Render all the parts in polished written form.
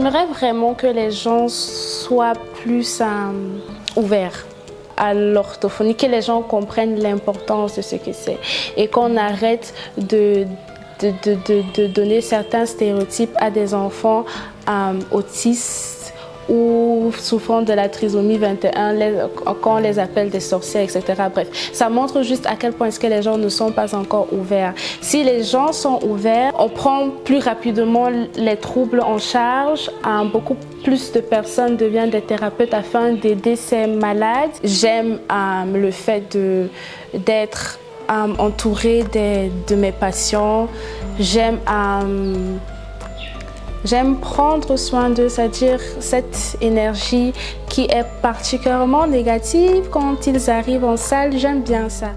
J'aimerais vraiment que les gens soient plus ouverts à l'orthophonie, que les gens comprennent l'importance de ce que c'est et qu'on arrête de donner certains stéréotypes à des enfants autistes ou souffrant de la trisomie 21, quand on les appelle des sorcières, etc. Bref, ça montre juste à quel point est-ce que les gens ne sont pas encore ouverts. Si les gens sont ouverts, on prend plus rapidement les troubles en charge. Beaucoup plus de personnes deviennent des thérapeutes afin d'aider ces malades. J'aime le fait d'être entourée de mes patients. J'aime prendre soin d'eux, c'est-à-dire cette énergie qui est particulièrement négative quand ils arrivent en salle, j'aime bien ça.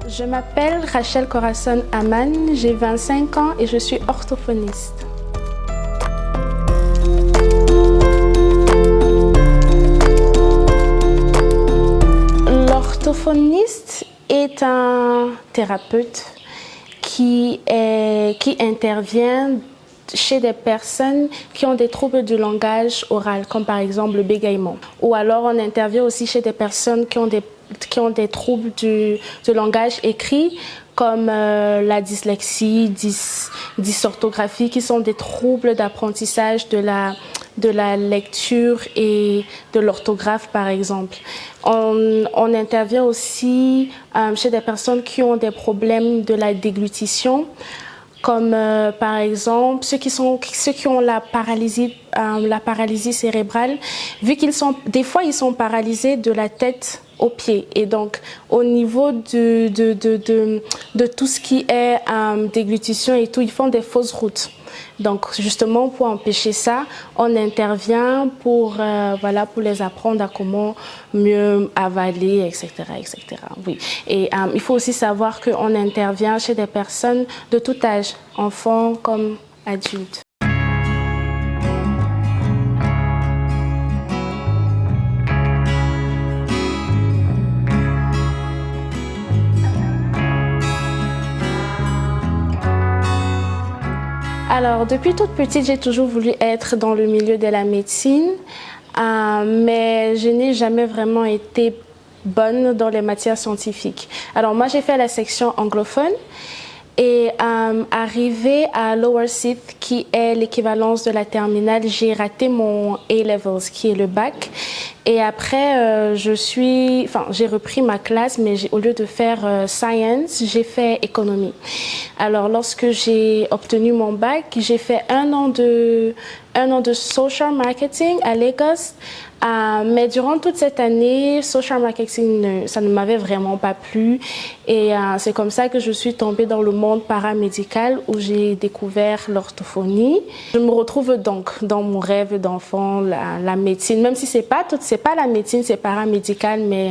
Je m'appelle Rachel Corazon Aman, j'ai 25 ans et je suis orthophoniste. L'orthophoniste est un thérapeute qui intervient chez des personnes qui ont des troubles du langage oral, comme par exemple le bégaiement. Ou alors on intervient aussi chez des personnes qui ont des troubles du langage écrit, comme la dyslexie, dysorthographie, qui sont des troubles d'apprentissage de la lecture et de l'orthographe, par exemple. On intervient aussi chez des personnes qui ont des problèmes de la déglutition, comme par exemple ceux qui ont la paralysie cérébrale, vu des fois ils sont paralysés de la tête aux pieds, et donc au niveau de tout ce qui est déglutition et tout, ils font des fausses routes. Donc justement pour empêcher ça, on intervient pour les apprendre à comment mieux avaler, etc., etc. Oui. Et il faut aussi savoir qu'on intervient chez des personnes de tout âge, enfants comme adultes. Alors, depuis toute petite, j'ai toujours voulu être dans le milieu de la médecine, mais je n'ai jamais vraiment été bonne dans les matières scientifiques. Alors, moi, j'ai fait la section anglophone et arrivée à Lower Sixth, qui est l'équivalence de la terminale, j'ai raté mon A-Levels, qui est le bac. Et après, j'ai repris ma classe, mais au lieu de faire science, j'ai fait économie. Alors, lorsque j'ai obtenu mon bac, j'ai fait un an de social marketing à Lagos. Mais durant toute cette année, social marketing, ça ne m'avait vraiment pas plu. Et c'est comme ça que je suis tombée dans le monde paramédical où j'ai découvert l'orthophonie. Je me retrouve donc dans mon rêve d'enfant, la médecine, même si c'est pas la médecine, c'est paramédical, mais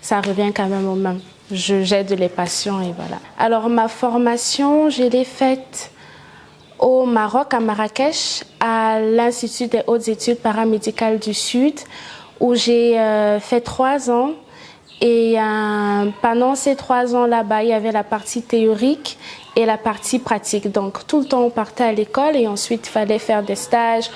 ça revient quand même au même. J'aide les patients et voilà. Alors ma formation, je l'ai faite au Maroc, à Marrakech, à l'Institut des hautes études paramédicales du Sud, où j'ai fait 3 ans. Et pendant ces 3 ans là-bas, il y avait la partie théorique et la partie pratique. Donc tout le temps, on partait à l'école et ensuite, il fallait faire des stages.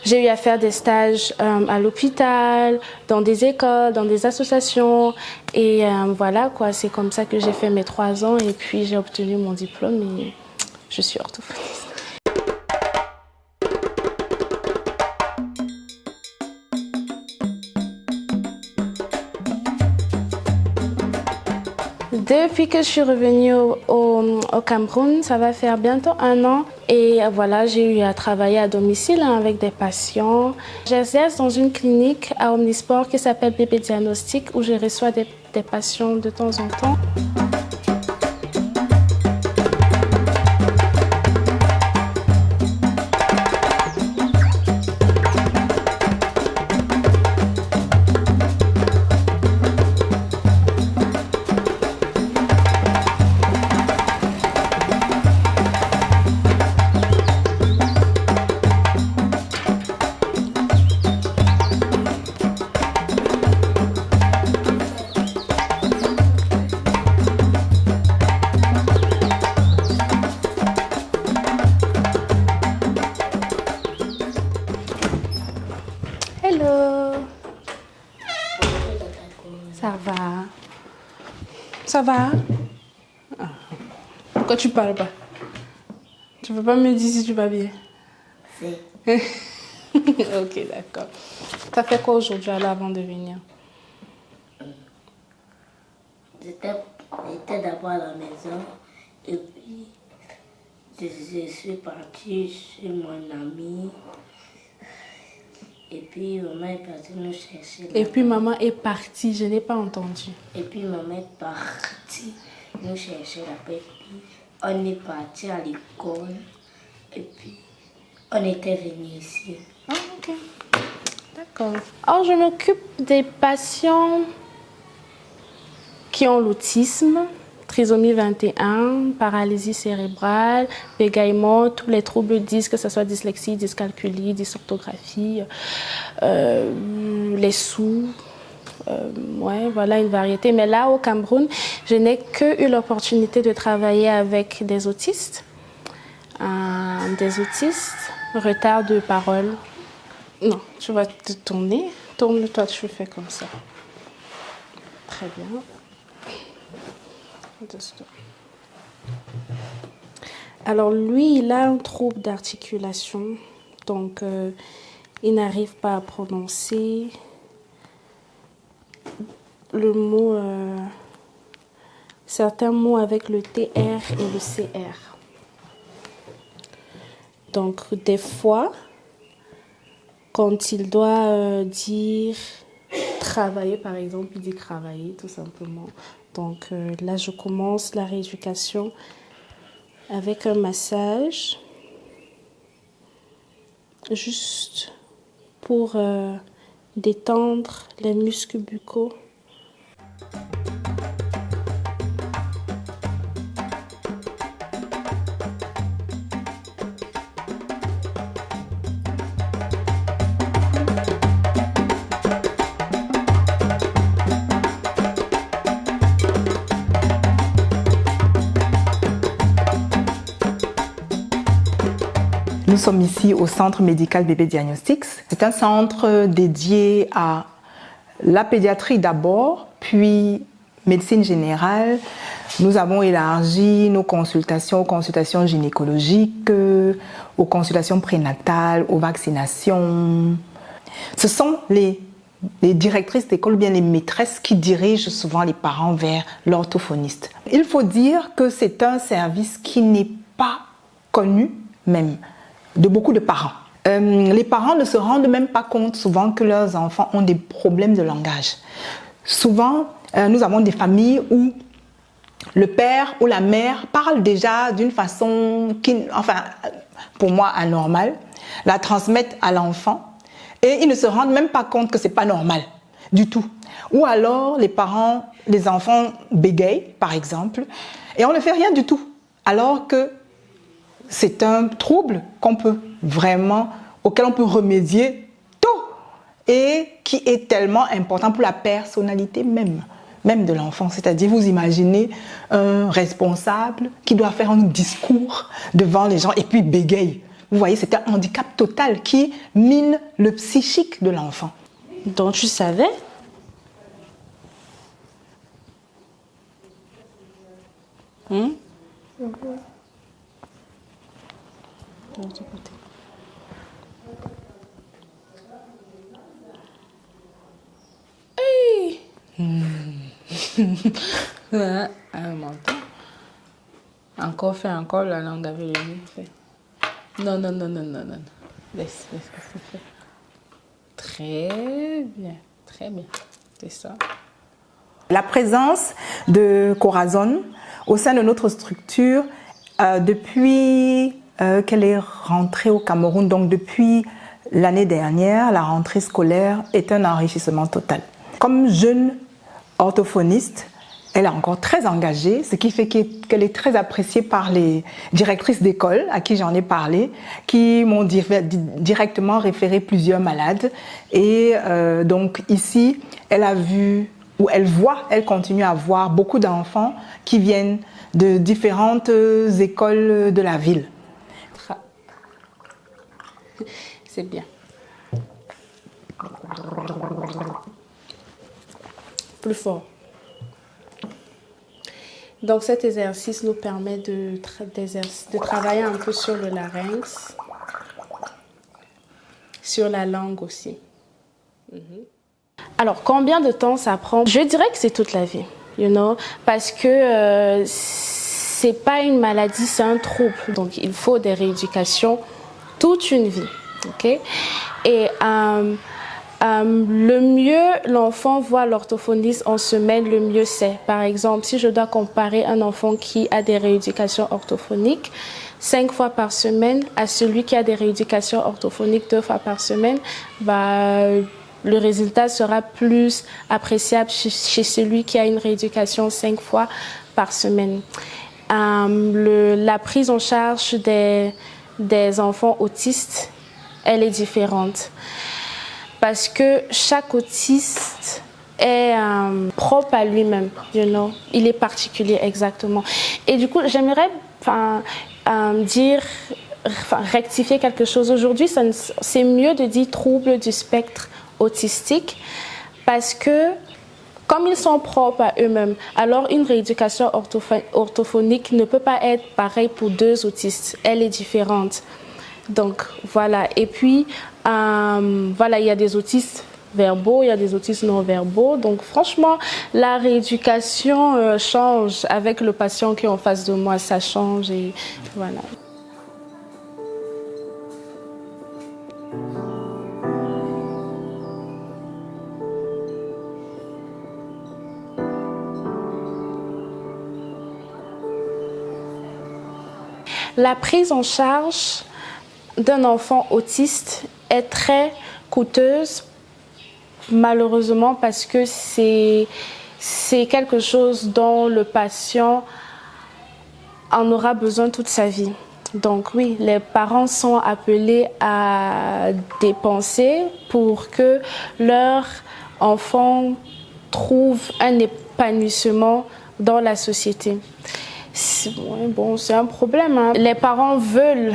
J'ai eu à faire des stages à l'hôpital, dans des écoles, dans des associations. Et voilà, quoi, c'est comme ça que j'ai fait mes 3 ans et puis j'ai obtenu mon diplôme et je suis orthophoniste. Depuis que je suis revenue au Cameroun, ça va faire bientôt 1 an. Et voilà, j'ai eu à travailler à domicile avec des patients. J'exerce dans une clinique à Omnisport qui s'appelle Bébé Diagnostic, où je reçois des patients de temps en temps. Ça va. Ça va? Ah. Pourquoi tu parles pas? Tu peux pas me dire si tu vas bien? Si. Ok, d'accord. T'as fait quoi aujourd'hui alors avant de venir? J'étais d'abord à la maison et puis je suis partie chez mon ami. Et puis maman est partie nous chercher. Et puis maman est partie, je n'ai pas entendu. Et puis maman est partie nous chercher là-bas. Et puis on est parti à l'école. Et puis on était venus ici. Ah, ok. D'accord. Alors, je m'occupe des patients qui ont l'autisme, trisomie 21, paralysie cérébrale, bégaiement, tous les troubles 10, que ce soit dyslexie, dyscalculie, dysorthographie, les sous. Ouais, voilà une variété. Mais là, au Cameroun, je n'ai que eu l'opportunité de travailler avec des autistes, retard de parole. Non, tu vas te tourner. Tourne-toi, tu fais comme ça. Très bien. Alors lui, il a un trouble d'articulation, donc il n'arrive pas à prononcer le mot, certains mots avec le TR et le CR. Donc des fois, quand il doit dire travailler, par exemple, il dit travailler tout simplement. Donc là, je commence la rééducation avec un massage, juste pour détendre les muscles buccaux. Nous sommes ici au Centre médical Bébé Diagnostics. C'est un centre dédié à la pédiatrie d'abord, puis médecine générale. Nous avons élargi nos consultations aux consultations gynécologiques, aux consultations prénatales, aux vaccinations. Ce sont les directrices d'école, bien les maîtresses qui dirigent souvent les parents vers l'orthophoniste. Il faut dire que c'est un service qui n'est pas connu même de beaucoup de parents. Les parents ne se rendent même pas compte souvent que leurs enfants ont des problèmes de langage. Souvent, nous avons des familles où le père ou la mère parle déjà d'une façon qui, enfin, pour moi, anormale, la transmettent à l'enfant et ils ne se rendent même pas compte que c'est pas normal du tout. Ou alors, les enfants bégayent, par exemple, et on ne fait rien du tout, alors que c'est un trouble auquel on peut remédier tôt et qui est tellement important pour la personnalité même de l'enfant. C'est-à-dire, vous imaginez un responsable qui doit faire un discours devant les gens et puis bégaye. Vous voyez, c'est un handicap total qui mine le psychique de l'enfant. Donc, tu savais? De l'autre côté. Hey! Un menton. Encore fait, encore la langue avec le nez. Fait. Non. Laisse. Très bien. C'est ça. La présence de Corazon au sein de notre structure depuis qu'elle est rentrée au Cameroun, donc depuis l'année dernière, la rentrée scolaire est un enrichissement total. Comme jeune orthophoniste, elle est encore très engagée, ce qui fait qu'elle est très appréciée par les directrices d'école à qui j'en ai parlé, qui m'ont directement référé plusieurs malades. Et donc ici, elle continue à voir beaucoup d'enfants qui viennent de différentes écoles de la ville. C'est bien. plus fort. Donc cet exercice nous permet de travailler un peu sur le larynx, sur la langue aussi. Alors, combien de temps ça prend? Je dirais que c'est toute la vie, parce que c'est pas une maladie, c'est un trouble. Donc, il faut des rééducations toute une vie, ok? Et le mieux l'enfant voit l'orthophoniste en semaine, le mieux c'est. Par exemple, si je dois comparer un enfant qui a des rééducations orthophoniques 5 fois par semaine à celui qui a des rééducations orthophoniques 2 fois par semaine, le résultat sera plus appréciable chez celui qui a une rééducation 5 fois par semaine. La prise en charge des enfants autistes, elle est différente. Parce que chaque autiste est propre à lui-même, il est particulier exactement. Et du coup, j'aimerais rectifier quelque chose. Aujourd'hui, c'est mieux de dire trouble du spectre autistique parce que comme ils sont propres à eux-mêmes, alors une rééducation orthophonique ne peut pas être pareille pour 2 autistes. Elle est différente. Donc voilà, et puis voilà, il y a des autistes verbaux, il y a des autistes non verbaux. Donc franchement, la rééducation change avec le patient qui est en face de moi, ça change et voilà. La prise en charge d'un enfant autiste est très coûteuse, malheureusement, parce que c'est quelque chose dont le patient en aura besoin toute sa vie. Donc oui, les parents sont appelés à dépenser pour que leur enfant trouve un épanouissement dans la société. Bon, c'est un problème, hein. Les parents veulent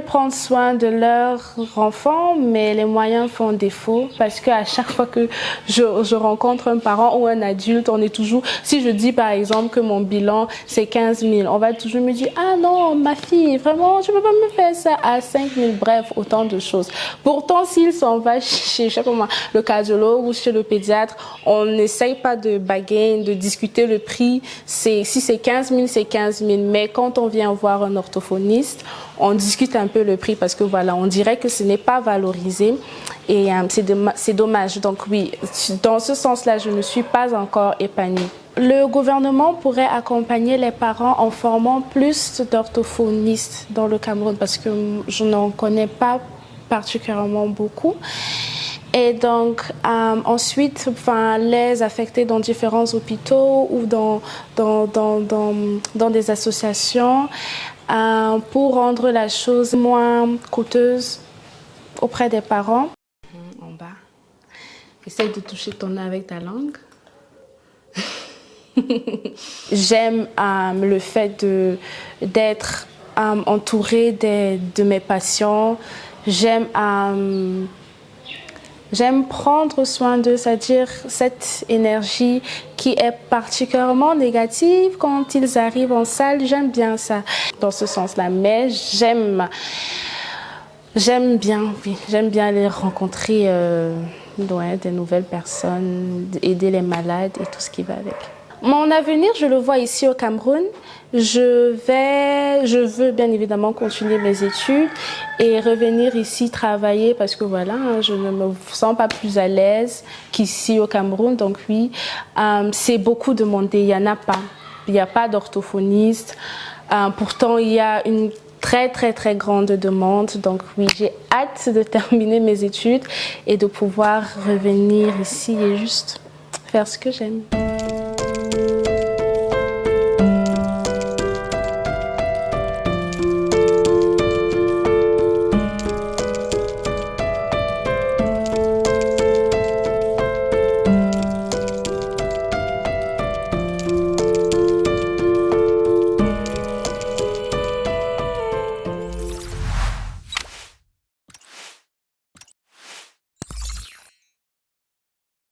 prendre soin de leur enfant, mais les moyens font défaut parce qu'à chaque fois que je rencontre un parent ou un adulte, on est toujours, si je dis par exemple que mon bilan c'est 15 000, on va toujours me dire ah non ma fille, vraiment je ne peux pas me faire ça à 5 000, bref, autant de choses. Pourtant s'il s'en va chez je sais pas moi, le cardiologue ou chez le pédiatre, on n'essaye pas de bargain, de discuter le prix, si c'est 15 000, c'est 15 000. Mais quand on vient voir un orthophoniste, on discute un peu le prix parce que voilà, on dirait que ce n'est pas valorisé et c'est dommage. Donc oui, dans ce sens-là, je ne suis pas encore épanouie. Le gouvernement pourrait accompagner les parents en formant plus d'orthophonistes dans le Cameroun parce que je n'en connais pas particulièrement beaucoup. Et donc, ensuite, les affecter dans différents hôpitaux ou dans des associations pour rendre la chose moins coûteuse auprès des parents. En bas. Essaye de toucher ton nez avec ta langue. J'aime le fait d'être entourée de mes patients. J'aime prendre soin d'eux, c'est-à-dire cette énergie qui est particulièrement négative quand ils arrivent en salle. J'aime bien ça dans ce sens-là, mais j'aime bien les rencontrer, des nouvelles personnes, aider les malades et tout ce qui va avec. Mon avenir, je le vois ici au Cameroun. Je veux bien évidemment continuer mes études et revenir ici travailler parce que voilà, je ne me sens pas plus à l'aise qu'ici au Cameroun. Donc oui, c'est beaucoup demandé. Il n'y en a pas. Il n'y a pas d'orthophoniste. Pourtant, il y a une très très très grande demande. Donc oui, j'ai hâte de terminer mes études et de pouvoir revenir ici et juste faire ce que j'aime.